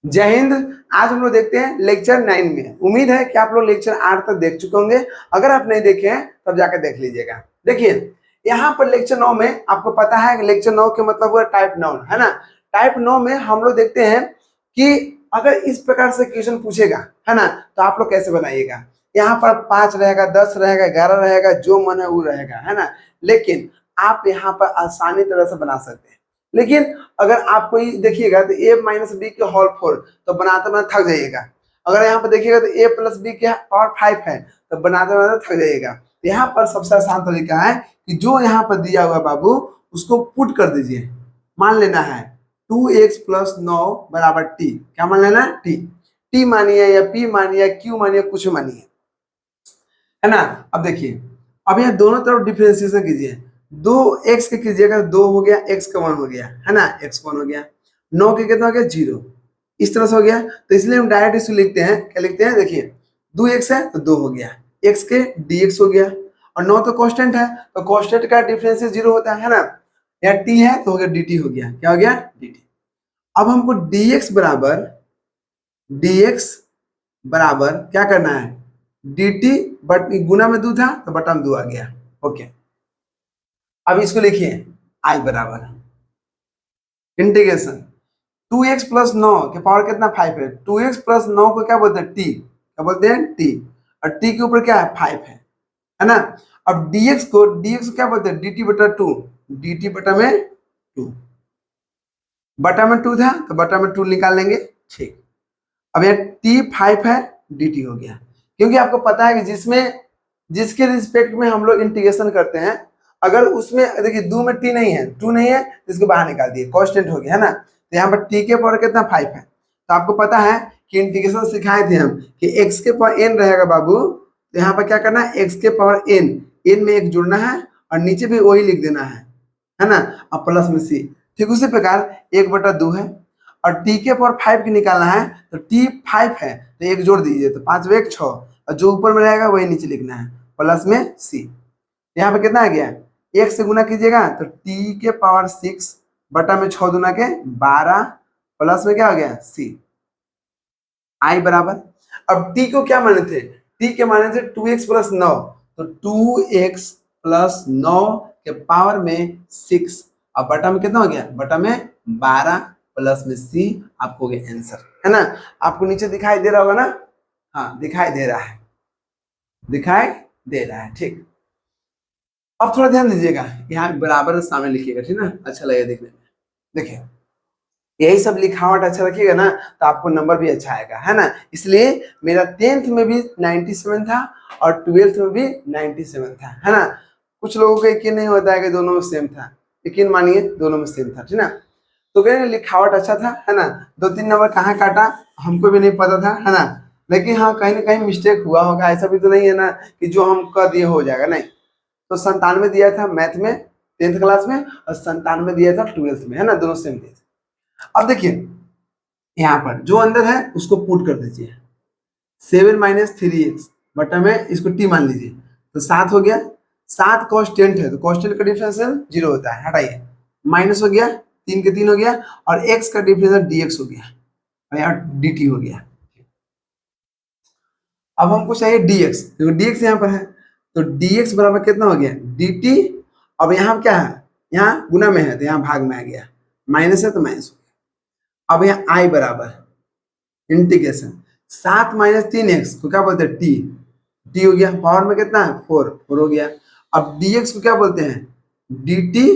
जय हिंद। आज हम लोग देखते हैं लेक्चर 9 में। उम्मीद है कि आप लोग लेक्चर 8 तक देख चुके होंगे। अगर आप नहीं देखे हैं तब जाकर देख लीजिएगा। देखिए यहाँ पर लेक्चर 9 में आपको पता है कि लेक्चर 9 के मतलब हुआ टाइप 9, है ना। टाइप 9 में हम लोग देखते हैं कि अगर इस प्रकार से क्वेश्चन पूछेगा, है ना, तो आप लोग कैसे बनाइएगा। यहाँ पर 5 रहेगा, 10 रहेगा, 11 रहेगा, जो मन है वो रहेगा, है ना। लेकिन आप यहाँ पर आसानी तरह से बना सकते हैं। लेकिन अगर आप कोई देखिएगा तो a माइनस बी के होल 4 तो बनाते बनाते थक जाइएगा। अगर यहाँ पर देखिएगा तो a प्लस बी के पावर 5 है तो बनाते बनाते थक जाइएगा। यहाँ पर सबसे आसान तरीका है कि जो यहाँ पर दिया हुआ बाबू उसको पुट कर दीजिए। मान लेना है 2x प्लस 9 बराबर t। क्या मान लेना है? t मानिए या p मानिए या q मानिए, कुछ मानिए, है ना। अब देखिए, अब यहाँ दोनों तरफ डिफरेंशिएशन कीजिए। 2x के कीजिएगा, 2 हो गया, x का 1 हो गया, है ना, x 1 हो गया। 9 के कितना हो गया? 0। इस तरह से हो गया, तो इसलिए हम डायरेक्ट इसको लिखते हैं। क्या लिखते हैं? देखिए 2x है तो 2 हो गया, x के dx हो गया, और 9 तो कांस्टेंट है तो कांस्टेंट का डिफरेंशियल 0 होता है ना। यहाँ t है तो हो गया dt हो गया। क्या हो गया? dt। अब हमको dx बराबर क्या करना है? dt, बट गुना में 2 था तो बटा में 2 आ गया। ओके, अब इसको लिखिए i बराबर इंटीग्रेशन 2x प्लस 9 के पावर कितना? 5 है। 2x प्लस 9 को क्या बोलते हैं? t। क्या बोलते हैं? t। और t के ऊपर क्या है? 5 है ना। अब dx को क्या बोलते हैं? dt बटा 2। dt बटा में 2, बटा में 2 था तो बटा में 2 निकाल लेंगे। ठीक, अब ये t5 है, dt हो गया। क्योंकि आपको पता है कि जिसके रिस्पेक्ट में हम लोग इंटीग्रेशन करते हैं, अगर उसमें देखिए 2 में t नहीं है, 2 नहीं है तो इसको बाहर निकाल दिए, कांस्टेंट हो गया, है ना। तो यहाँ पर t के पावर कितना? 5 है। तो आपको पता है कि इंटीग्रेशन सिखाए थे हम कि x के पावर n रहेगा बाबू। तो यहाँ पर क्या करना है? x के पावर n में 1 जुड़ना है और नीचे भी वही लिख देना है ना, और प्लस में c। ठीक उसी प्रकार 1/2 है, और t के पावर 5 की निकालना है तो t 5 है तो 1 जोड़ दीजिए, तो 5 1 6, और जो ऊपर में रहेगा वही नीचे लिखना है, प्लस में c। यहाँ पे कितना आ गया? 1 से गुना कीजिएगा तो t के पावर 6 बटा में 6 दूना के 12, प्लस में क्या हो गया? c। i बराबर, अब t को क्या माने थे? t के माने थे 2x प्लस 9, तो 2x प्लस 9 के पावर में 6, अब बटा में कितना हो गया? बटा में 12 प्लस में c। आपको हो गया आंसर, है ना। आपको नीचे दिखाई दे रहा होगा ना? हाँ, दिखाई दे रहा है, दिखाई दे रहा है। ठीक, अब थोड़ा ध्यान दीजिएगा, यहाँ बराबर सामने लिखिएगा, ठीक ना, अच्छा लगेगा देखने में। देखिए यही सब लिखावट अच्छा रखिएगा ना तो आपको नंबर भी अच्छा आएगा, है ना। इसलिए मेरा 10th में भी 97 था और 12th में भी 97 था, है ना। कुछ लोगों को यकीन नहीं होता है कि दोनों में सेम था, यकीन मानिए दोनों में सेम था, ठीक ना। तो कहीं लिखावट अच्छा था, है ना। 2-3 नंबर कहाँ काटा हमको भी नहीं पता था, है ना। लेकिन हाँ, कहीं ना कहीं मिस्टेक हुआ होगा, ऐसा भी तो नहीं है ना कि जो हम कर दिए हो जाएगा, नहीं। तो 97 दिया था मैथ में 10th क्लास में, और 97 दिया था 12th में, है ना, दोनों सेम दिए थे। अब देखिए यहाँ पर जो अंदर है उसको पुट कर दीजिए। 7 माइनस 3x बटा में इसको t मान लीजिए, तो 7 हो गया। 7 कांस्टेंट है तो कांस्टेंट का डिफरेंशियल 0 होता है, हटाइए, माइनस हो गया, 3 के 3 हो गया, और x का डिफरेंशियल dx हो गया, और यहाँ dt हो गया। अब हमको चाहिए dx, तो dx यहाँ पर है, तो dx बराबर कितना हो गया? dt। अब यहाँ क्या है? यहाँ गुना में है तो यहाँ भाग में आ गया, माइनस है तो माइनस हो गया। अब यहाँ i बराबर इंटीग्रेशन 7 माइनस 3x को क्या बोलते हैं? t हो गया, पावर में कितना है? 4 हो गया। अब dx को क्या बोलते हैं? dt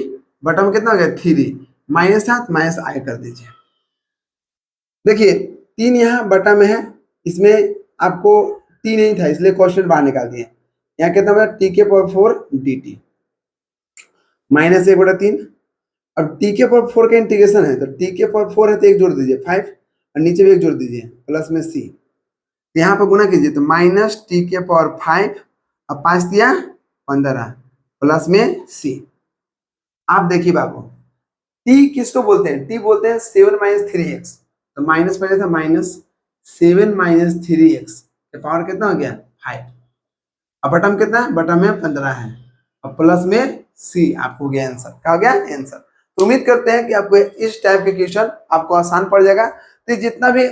बटा में कितना हो गया? 3, माइनस 7 माइनस i कर दीजिए। देखिए 3 यहाँ बटा में है, इसमें आपको t नहीं था इसलिए क्वेश्चन बाहर निकाल दिए। यहाँ कितना बचा? t के पावर 4 dt माइनस 1/3। अब t के पावर 4 का इंटीग्रेशन है तो t के पावर 4 है तो 1 जोड़ दीजिए 5, और नीचे भी 1 जोड़ दीजिए, प्लस में c। यहाँ पर गुना कीजिए तो माइनस t के पावर 5, अब 5 दिया 15, प्लस में c। आप देखिए बाबू, t किसको बोलते हैं? t बोलते हैं 7 माइनस 3x, तो माइनस पहले था, माइनस 7 माइनस 3x के पावर कितना हो गया? 5, अब बटा में कितना है? बटा में 15 है, और प्लस में c। आपको हो गया आंसर। क्या हो गया? आंसर। तो उम्मीद करते हैं कि आपको इस टाइप के क्वेश्चन आपको आसान पड़ जाएगा। तो जितना भी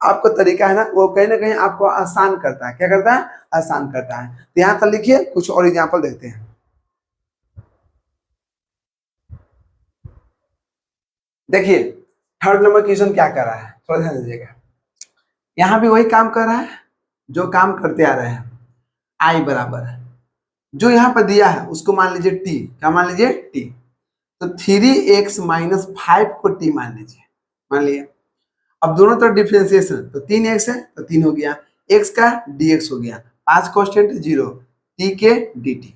आपको तरीका है ना वो कहीं ना कहीं आपको आसान करता है। क्या करता है? आसान करता है। तो यहाँ पर लिखिए, कुछ और एग्जाम्पल देखते हैं। देखिए थर्ड नंबर क्वेश्चन क्या कर रहा है, थोड़ा ध्यान दीजिएगा। यहाँ भी वही काम कर रहा है जो काम करते आ रहे हैं। आई बराबर जो यहाँ पर दिया है उसको मान लीजिए टी। क्या मान लीजिए? टी। तो 3x माइनस 5 को टी मान लीजिए, मान लिया। अब दोनों तरफ डिफरेंशिएशन, तो 3x है तो 3 हो गया, x का dx हो गया, 5 कॉन्स्टेंट 0, t के dt।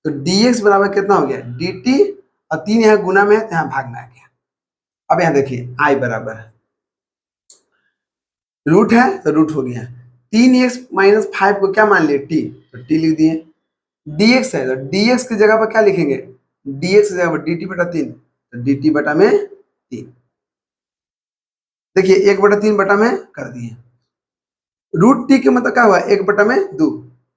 तो dx बराबर कितना हो गया? dt, और 3 यहाँ गुना में है तो यहाँ भाग में आ गया। अब यहाँ देखिए i बराबर रूट है तो रूट हो गया, 3x माइनस 5 को क्या मान लिए? t, तो t लिख दिए। dx है तो dx की जगह पर क्या लिखेंगे? dx की जगह पर dt बटा 3, तो dt बटा में 3। देखिए 1/3 बटा में कर दिए। रूट टी के मतलब क्या हुआ? 1/2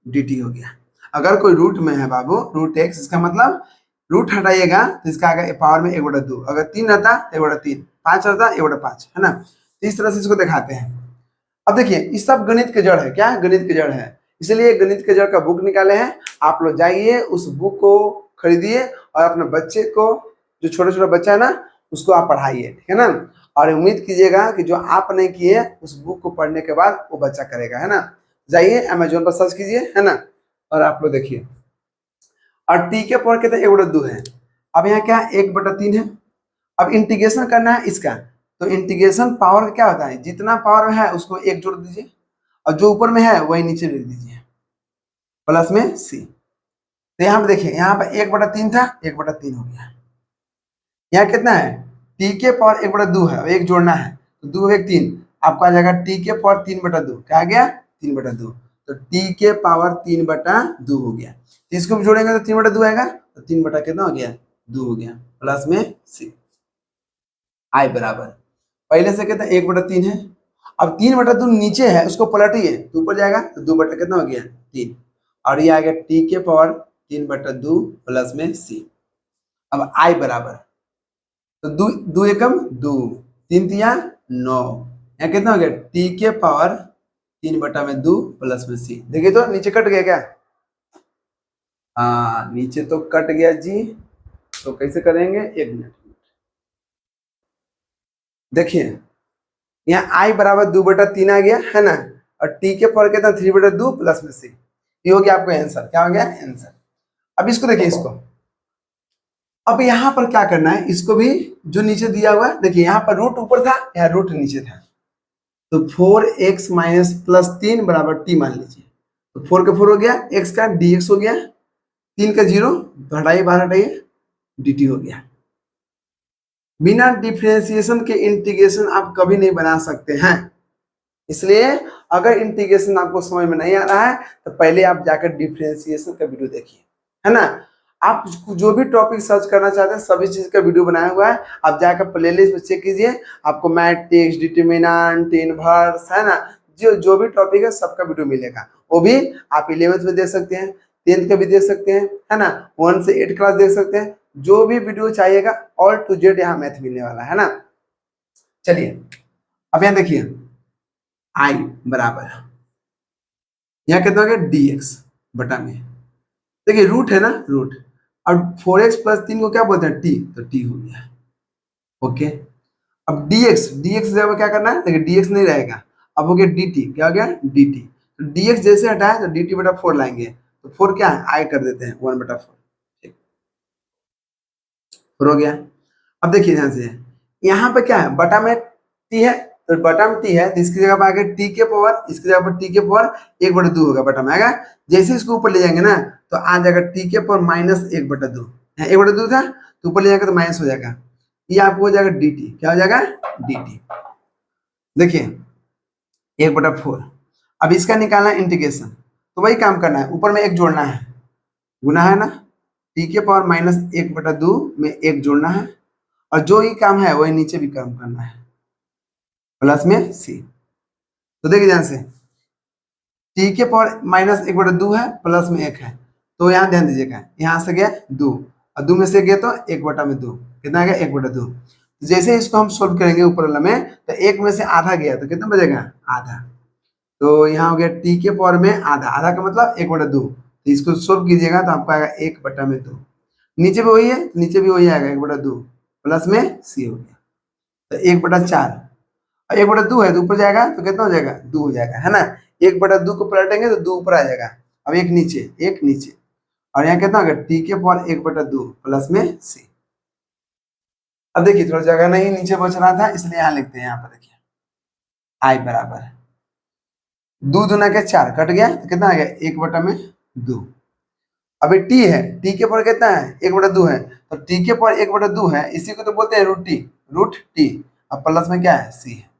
dt हो गया। अगर कोई रूट में है बाबू, रूट x, इसका मतलब रूट हटाइएगा तो इसका आगे पावर में 1/2। अगर 3 रहता 1/3, 5 रहता 1/5, है ना। तो इस तरह से इसको दिखाते हैं। अब देखिए इस सब गणित के जड़ है। क्या? गणित के जड़ है। इसलिए गणित के जड़ का बुक निकाले हैं। आप लोग जाइए उस बुक को खरीदिए और अपने बच्चे को, जो छोटा छोटा बच्चा है ना, उसको आप पढ़ाइए, ठीक है ना। और उम्मीद कीजिएगा कि जो आप नहीं किए उस बुक को पढ़ने के बाद वो बच्चा करेगा, है ना। जाइए अमेजोन पर सर्च कीजिए, है ना, और आप लोग देखिए। और टी के पावर कितना? 1/2 है। अब यहाँ क्या? 1/3 है। अब इंटीग्रेशन करना है इसका, तो इंटीग्रेशन पावर क्या होता है? जितना पावर में है उसको 1 जोड़ दीजिए, और जो ऊपर में है वही नीचे लिख दीजिए, प्लस में सी। तो यहाँ पे देखिए, यहाँ पर 1/3 था, 1/3 हो गया। यहाँ कितना है? टी के पावर 1/2 है, 1 जोड़ना है तो 2 1 3, आपको आ जाएगा टी के पावर 3/2। क्या आ गया? 3/2। तो टी के पावर 3/2 हो गया। इसको भी जोड़ेंगे तो 3/2 आएगा, तो 3 बटा कितना हो गया? 2 हो गया, प्लस में सी। आई बराबर पहले से कितना? 1/3 है। अब 3/2 नीचे है, उसको पलटिए तो ऊपर जाएगा, तो 2 बटा कितना हो गया? 3। और ये आ गया टी के पावर 3/2 प्लस में सी। अब आई बराबर, तो 2 एकम 2, 3 तिया 9, यहाँ कितना हो गया? टी के पावर 3/2 प्लस में सी। देखिए तो नीचे कट गया क्या? हाँ नीचे तो कट गया जी। तो कैसे करेंगे? 1 मिनट। देखिए यहाँ आई बराबर 2/3 आ गया, है ना, और टी के पावर कितना? 3/2 प्लस में सी। ये हो गया आपको आंसर। क्या हो गया? आंसर। अब इसको देखिए, इसको अब यहाँ पर क्या करना है, इसको भी जो नीचे दिया हुआ है, देखिए यहाँ पर रूट ऊपर था, यहाँ रूट नीचे था, तो 4x माइनस प्लस 3 बराबर टी मान लीजिए। तो 4 का 4 हो गया, x का dx हो गया, 3 का 0 तो हटाइए, बाहर हटाइए, dt हो गया। बिना डिफरेंशिएशन के इंटीग्रेशन आप कभी नहीं बना सकते हैं। इसलिए अगर इंटीग्रेशन आपको समझ में नहीं आ रहा है तो पहले आप जाकर डिफरेंशिएशन का वीडियो देखिए, है ना। आप जो भी टॉपिक सर्च करना चाहते हैं सभी चीज का वीडियो बनाया हुआ है, आप जाकर प्लेलिस्ट में चेक कीजिए, आपको मैट्रिक्स, डिटरमिनेंट, इनवर्स, है ना, जो भी टॉपिक है सबका वीडियो मिलेगा। वो भी आप 11th में देख सकते हैं, 10th का भी देख सकते हैं, है ना, 1 से 8 क्लास देख सकते हैं। जो भी वीडियो चाहिएगा ऑल टू जेड यहाँ मैथ मिलने वाला है ना। चलिए अब यहाँ देखिए, आई बराबर यहाँ कितना हो गया? dx बटा में, देखिए रूट है ना, रूट, और 4x प्लस 3 को क्या बोलते हैं? t, तो t हो गया। ओके, अब dx जब क्या करना है, देखिए dx नहीं रहेगा, अब हो गया dt। क्या हो गया? dt। तो dx जैसे हटाए तो dt बटा 4 लाएंगे, तो 4 क्या है? i कर देते हैं 1/4। ठीक, 4 हो गया। अब देखिए ध्यान से, यहाँ पे क्या है? बटा में t है, तो बटा में t है तो इसकी जगह पर आगे t के पावर, इसकी जगह पर t के पावर 1/2 होगा, बटा में आएगा। जैसे इसको ऊपर ले जाएंगे ना तो आ जाएगा t के पावर माइनस 1/2, 1/2 था तो ऊपर ले जाएगा तो माइनस हो जाएगा, ये आपको हो जाएगा dt। क्या हो जाएगा? dt। देखिए 1/4। अब इसका निकालना है इंटीग्रेशन, तो वही काम करना है, ऊपर में 1 जोड़ना है, गुना है ना, t के पावर माइनस 1/2 में 1 जोड़ना है, और जो ही काम है वही नीचे भी काम करना है, प्लस में सी। तो देखिए ध्यान से, टी के पावर माइनस 1/2 है, प्लस में 1 है, तो यहाँ ध्यान दीजिएगा, यहाँ से गया 2 और 2 में से गया तो 1/2, कितना आ गया? 1/2। जैसे इसको हम सोल्व करेंगे ऊपर वाला में, तो एक में से आधा गया तो कितना बचेगा, आधा। तो यहाँ हो गया टी के पावर में आधा, आधा का मतलब 1/2। तो इसको सोल्व कीजिएगा तो आपको आएगा 1/2। नीचे भी वही है, नीचे भी वही आएगा 1/2 प्लस में सी हो गया, तो 1/4। और 1/2 है तो ऊपर जाएगा तो कितना हो जाएगा, 2 हो जाएगा, है ना। 1/2 को पलटेंगे तो 2 ऊपर आ जाएगा। अब एक नीचे, एक नीचे, और यहाँ कितना होगा, टी के पावर 1/2 प्लस में सी। अब देखिए थोड़ा जगह नहीं नीचे बच रहा था, इसलिए यहाँ लिखते हैं। यहाँ पर देखिए आई बराबर 2 दूना के 4 कट गया तो कितना आ गया, 1/2। अभी टी है, टी के पावर कितना है, 1/2 है, तो टी के पावर 1/2 है, इसी को तो बोलते हैं रूट टी, रूट टी। अब प्लस में क्या है, सी है,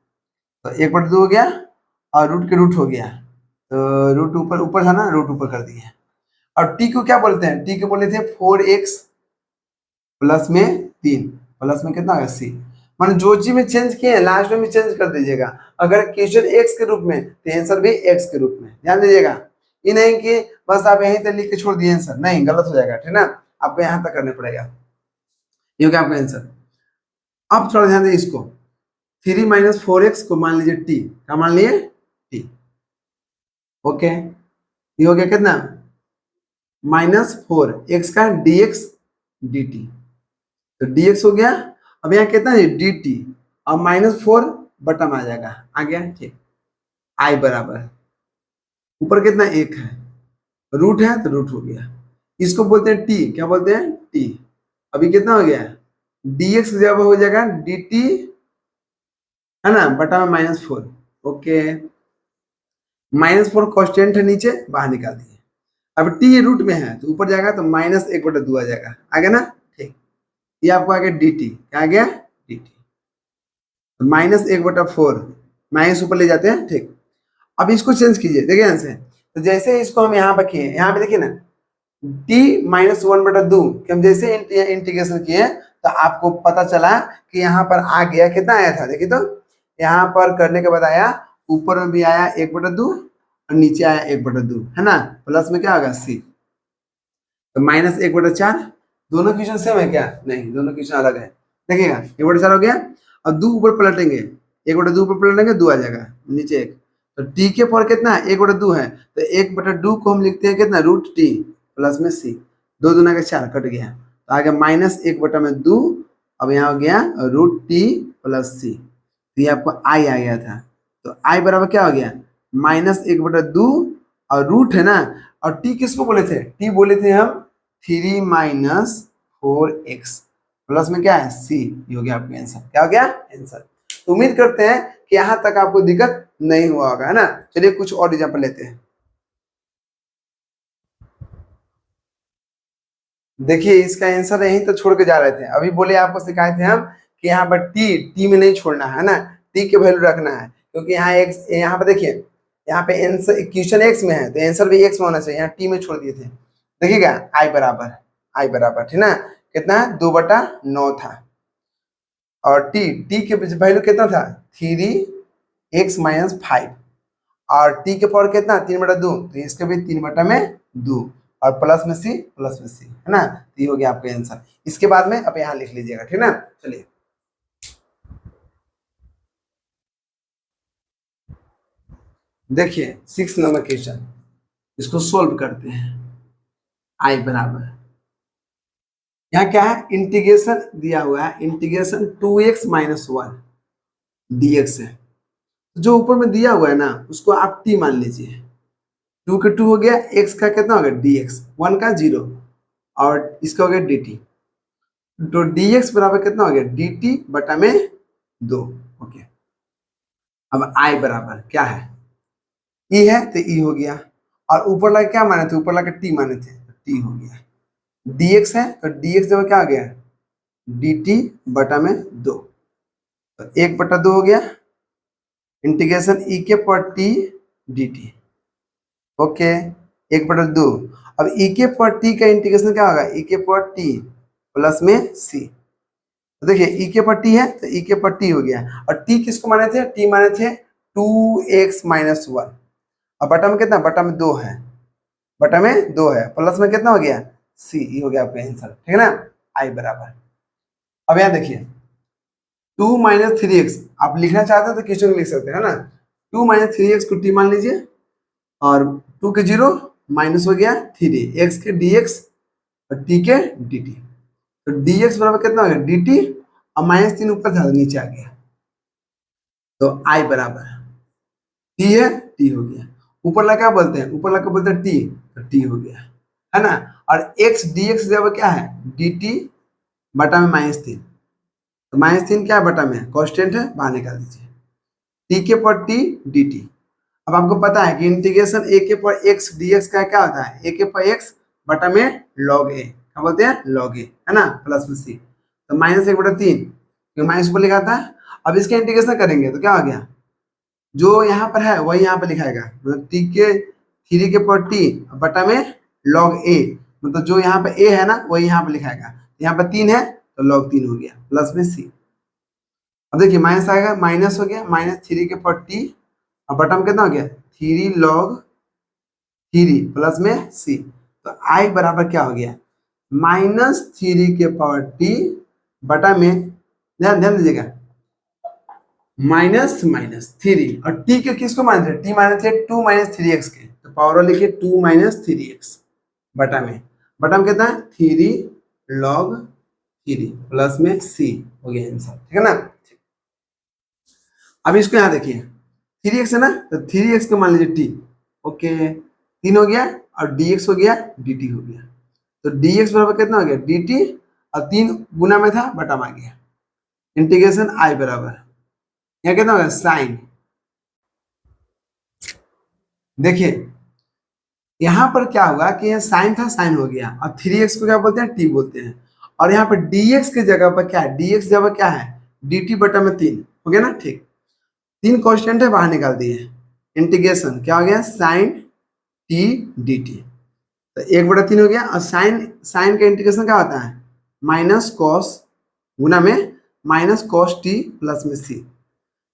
तो 1/2 हो गया और रूट के रूट हो गया, तो रूट ऊपर ऊपर था ना, रूट ऊपर कर दिए। और टी को क्या बोलते हैं, टी को बोले थे 4x प्लस में 3 प्लस में कितना होगा, सी। मान जो चीज में चेंज किए लास्ट में भी चेंज कर दीजिएगा। अगर क्वेश्चन एक्स के रूप में तो आंसर भी एक्स के रूप में, ध्यान दीजिएगा। ये नहीं कि बस आप यहीं तक लिख के छोड़ दिए आंसर, नहीं, गलत हो जाएगा, ठीक ना। आपको यहाँ तक करना पड़ेगा, ये हो गया आपका आंसर। अब थोड़ा ध्यान दीजिए इसको, 3 - 4x को मान लीजिए टी, क्या मान लिए, टी। ओके, ये हो गया कितना, -4x का dx dt, तो dx हो गया। अब यहाँ कितना है, dt, और -4 बटन आ जाएगा, आ गया, ठीक। आई बराबर ऊपर कितना, 1 है, रूट है तो रूट हो गया। इसको बोलते हैं टी, क्या बोलते हैं, टी। अभी कितना हो गया, dx जब हो जाएगा dt, है ना, बटा में -4। ओके, -4 कांस्टेंट है, नीचे बाहर निकाल दिए। अब टी रूट में है तो ऊपर जाएगा तो -1/2 आ जाएगा, आ गया ना, ठीक। ये आपको आ गया dt, क्या आ गया, dt, तो -1/4, माइनस ऊपर ले जाते हैं, ठीक। अब इसको चेंज कीजिए, देखिए यहाँ से, तो जैसे इसको हम यहाँ पर किए, यहाँ पे देखिए ना, t -1/2 कि हम जैसे इंटीग्रेशन किए तो आपको पता चला कि यहाँ पर आ गया, कितना आया था, देखिए तो यहाँ पर करने के बाद आया, ऊपर में भी आया 1/2 और नीचे आया 1/2, है ना, प्लस में क्या होगा, सी, तो -1/4। दोनों क्वेश्चन सेम है क्या, नहीं, दोनों क्वेश्चन अलग है। देखिएगा 1/4 हो गया, और 2 ऊपर पलटेंगे, 1/2 ऊपर पलटेंगे 2 आ जाएगा, नीचे 1, तो टी के पावर कितना है, 1/2 है, तो 1/2 को हम लिखते हैं कितना, रूट टी प्लस में सी, 2 दूना के 4 कट गया, तो आ गया -1/2। अब यहाँ हो गया रूट टी प्लस सी, तो ये आपको आई आ गया था, तो आई बराबर क्या हो गया, -1/2, और रूट है ना, और टी किसको बोले थे, टी बोले थे हम 3 - 4x प्लस में क्या है, सी। ये हो गया आपका आंसर, क्या हो गया, आंसर। उम्मीद करते हैं कि यहाँ तक आपको दिक्कत नहीं हुआ होगा, है ना। चलिए कुछ और एग्जाम्पल लेते हैं। देखिए इसका आंसर यहीं तो छोड़ के जा रहे थे, अभी बोले आपको सिखाए थे हम कि यहाँ पर टी में नहीं छोड़ना है ना, टी के वैल्यू रखना है, क्योंकि यहाँ एक्स, यहाँ पर देखिए, यहाँ पे आंसर क्वेश्चन एक्स में है तो आंसर भी एक्स में होना चाहिए, यहाँ टी में छोड़ दिए थे। देखिएगा आई बराबर, ठीक ना, कितना है, 2/9 था, और टी के वैल्यू कितना था, 3x - 5, और टी के पावर कितना, 3/2, तो इसके भी 3/2, और प्लस में सी, है ना, तो ये हो गया आपका आंसर। इसके बाद में आप यहाँ लिख लीजिएगा, ठीक ना। चलिए देखिए 6 नंबर क्वेश्चन, इसको सोल्व करते हैं। आई बराबर, यहाँ क्या है, इंटीग्रेशन दिया हुआ है, इंटीग्रेशन 2x - 1 dx है, जो ऊपर में दिया हुआ है ना उसको आप t मान लीजिए, 2 के 2 हो गया, x का कितना हो गया, dx, 1 का 0, और इसका हो गया dt, तो dx बराबर कितना हो गया, dt बटा में 2। ओके, अब i बराबर क्या है, e है तो e हो गया, और ऊपर लगा क्या माने थे, ऊपर लगा t माने थे तो t हो गया, dx है तो dx जब क्या हो गया, dt बटा में 2, तो 1/2 हो गया, इंटीग्रेशन e के पर t dt। ओके, 1/2। अब e के पर t का इंटीग्रेशन क्या होगा, e के पर t प्लस में c, तो देखिए e के पर t है तो e के पर t हो गया, और t किसको माने थे, t माने थे 2x - 1, और बटा में कितना, बटा में 2 है, बटा में 2 है, प्लस में कितना हो गया, c, ये हो गया आपका आंसर, ठीक है ना। आई बराबर, अब यहाँ देखिए 2 माइनस थ्री एक्स आप लिखना चाहते हो तो क्वेश्चन में लिख सकते हैं, है ना। 2 माइनस थ्री एक्स को टी मान लीजिए, और 2 के 0 माइनस हो गया 3 एक्स के डी एक्स और टी के डी टी। तो डी एक्स बराबर कितना हो गया डी टी, और -3 ऊपर था नीचे आ गया, तो आई बराबर टी है, टी हो गया। ऊपर लगा क्या बोलते हैं, ऊपर लगा बोलते हैं टी, तो टी हो गया, है ना। और एक्स डी एक्स जब क्या है डी टी बटा में -3, तो -3 क्या है बटा में कांस्टेंट है, बाहर निकाल दीजिए। टी के पर टी डी टी। अब आपको पता है कि इंटीग्रेशन ए के पर एक्स डी एक्स का क्या होता है, ए के पर एक्स बटा में लॉग ए, क्या बोलते हैं लॉग ए, है ना, प्लस में सी। तो -1/3 क्योंकि माइनस ऊपर लिखा था। अब इसका इंटीग्रेशन करेंगे तो क्या हो गया, जो यहाँ पर है वही यहाँ पर लिखाएगा, मतलब टी के 3 के पर टी बटा में लॉग ए, मतलब जो यहाँ पे ए है ना वही यहाँ पे लिखाएगा। यहाँ पर 3 है तो log 3 हो गया प्लस में सी। अब देखिए माइनस आएगा, माइनस हो गया -3 के पर टी, और बटा में कितना हो गया 3 log 3 प्लस में सी। तो आई बराबर क्या हो गया -3 के पावर टी बटा में, ध्यान ध्यान दीजिएगा, -3 और टी के किसको मान थे, टी माने थे 2 माइनस 3x के, तो पावर लिखिए 2 माइनस 3x बटा में कितना है 3 log 3 प्लस में सी हो गया आंसर, ठीक है ना। अब इसको यहाँ देखिए 3x है ना, तो 3x को मान लीजिए t, ओके 3 हो गया, और dx हो गया dt हो गया। तो dx बराबर कितना हो गया dt, और 3 गुना में था बटा में आ गया। इंटीग्रेशन आई बराबर यहाँ कितना होगा साइन, देखिए यहाँ पर क्या होगा कि यहाँ साइन था साइन हो गया, और 3x को क्या बोलते हैं टी बोलते हैं, और यहाँ पर dx के जगह पर क्या है, dx जगह क्या है dt बटा में 3 हो गया ना, ठीक। 3 कांस्टेंट है बाहर निकाल दिए, इंटीग्रेशन क्या हो गया साइन टी डी टी, तो 1/3 हो गया। और साइन साइन का इंटीग्रेशन क्या होता है माइनस कॉस गुना में माइनस कॉस टी प्लस में सी,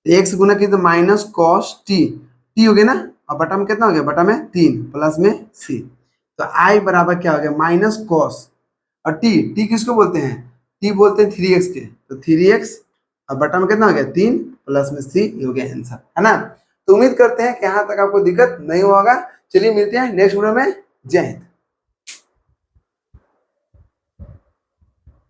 एक से गुना की तो माइनस कॉस टी, टी हो गया ना, और बटा में कितना हो गया बटा में 3 प्लस में सी। तो आई बराबर क्या हो गया माइनस कॉस, और टी टी किसको बोलते हैं, टी बोलते हैं 3x के, तो 3x और बटा में कितना हो गया 3 प्लस में सी हो गया आंसर, है ना। तो उम्मीद करते हैं कि यहाँ तक आपको दिक्कत नहीं होगा। चलिए मिलते हैं नेक्स्ट वीडियो में, जय हिंद।